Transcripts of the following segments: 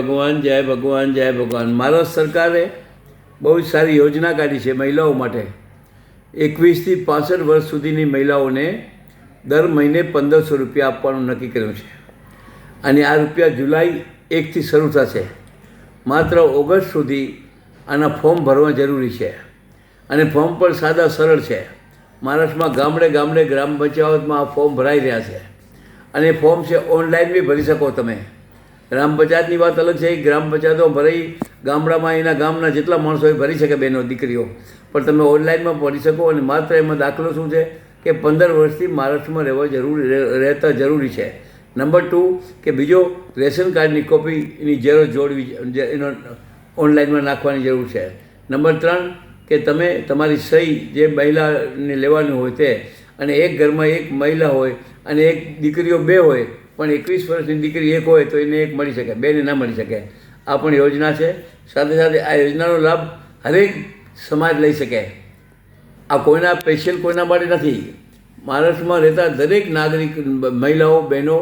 ભગવાન, જય ભગવાન, જય ભગવાન। મહારાષ્ટ્ર સરકારે બહુ જ સારી યોજના કાઢી છે મહિલાઓ માટે। 21 થી 65 વર્ષ સુધીની મહિલાઓને દર મહિને 1500 રૂપિયા આપવાનું નક્કી કર્યું છે અને આ રૂપિયા જુલાઈ 1 થી શરૂ થશે। માત્ર ઓગસ્ટ સુધી આના ફોર્મ ભરવા જરૂરી છે અને ફોર્મ પણ સાદા સરળ છે। મહારાષ્ટ્રમાં ગામડે ગામડે ગ્રામ પંચાયતમાં આ ફોર્મ ભરાઈ રહ્યા છે અને ફોર્મ છે ઓનલાઈન બી ભરી શકો તમે। ગ્રામ પંચાયતની વાત અલગ છે, ગ્રામ પંચાયતો ભરી ગામડામાં એના ગામના જેટલા માણસો એ ભરી શકે બહેનો દીકરીઓ, પણ તમે ઓનલાઈનમાં ભરી શકો। અને માત્ર એમાં દાખલો શું છે કે 15 વર્ષથી મહારાષ્ટ્રમાં રહેતા જરૂરી છે। નંબર 2 કે બીજો રેશન કાર્ડની કોપીની ઝેરોક્ષ જોડવી, એનો ઓનલાઈનમાં નાખવાની જરૂર છે। નંબર 3 કે તમે તમારી સહી જે મહિલાને લેવાની હોય તે, અને એક ઘરમાં એક મહિલા હોય અને એક દીકરીઓ 2 હોય, પણ 21 વર્ષની દીકરી એક હોય તો એને એક મળી શકે, 2ને ના મળી શકે। આ પણ યોજના છે। સાથે સાથે આ યોજનાનો લાભ હરેક સમાજ લઈ શકે। આ કોઈના સ્પેશિયલ કોઈના માટે નથી। મહારાષ્ટ્રમાં રહેતા દરેક નાગરિક, મહિલાઓ, બહેનો,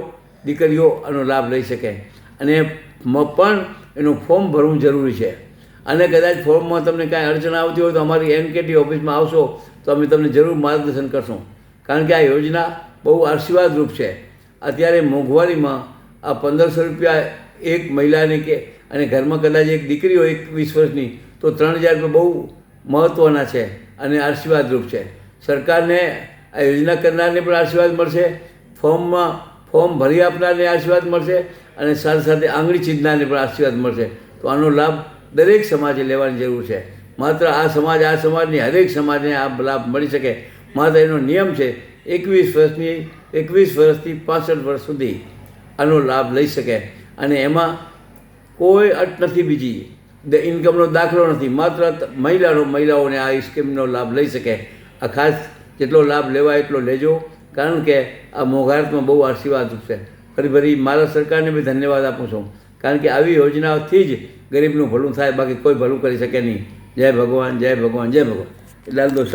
દીકરીઓ આનો લાભ લઈ શકે અને પણ એનું ફોર્મ ભરવું જરૂરી છે। અને કદાચ ફોર્મમાં તમને કાંઈ અડચણ આવતી હોય તો અમારી એનકેટી ઓફિસમાં આવશો તો અમે તમને જરૂર માર્ગદર્શન કરશું, કારણ કે આ યોજના બહુ આશીર્વાદરૂપ છે। અત્યારે મોંઘવારીમાં આ 1500 રૂપિયા એક મહિલાને કે, અને ઘરમાં કદાચ એક દીકરી હોય 21 વર્ષની તો 3000 રૂપિયા બહુ મહત્ત્વના છે અને આશીર્વાદરૂપ છે। સરકારને આ યોજના કરનારને પણ આશીર્વાદ મળશે, ફોર્મ ભરી આપનારને આશીર્વાદ મળશે અને સાથે સાથે આંગળી ચીંધનારને પણ આશીર્વાદ મળશે। તો આનો લાભ દરેક સમાજે લેવાની જરૂર છે। માત્ર આ સમાજની હરેક સમાજને આ લાભ મળી શકે। માત્ર એનો નિયમ છે 21 વર્ષથી 65 વર્ષ સુધી આનો લાભ લઈ શકે અને એમાં કોઈ અટ નથી, બીજી ઇન્કમનો દાખલો નથી। માત્ર મહિલાઓને આ સ્કીમનો લાભ લઈ શકે। આ ખાસ જેટલો લાભ લેવાય એટલો લેજો, કારણ કે આ મોંઘવારીમાં બહુ આશીર્વાદ છે। ફરી મારા સરકારને બી ધન્યવાદ આપું છું, કારણ કે આવી યોજનાઓથી જ ગરીબનું ભલું થાય, બાકી કોઈ ભલું કરી શકે નહીં। જય ભગવાન, જય ભગવાન, જય ભગવાન। લાલ દોસ્ત।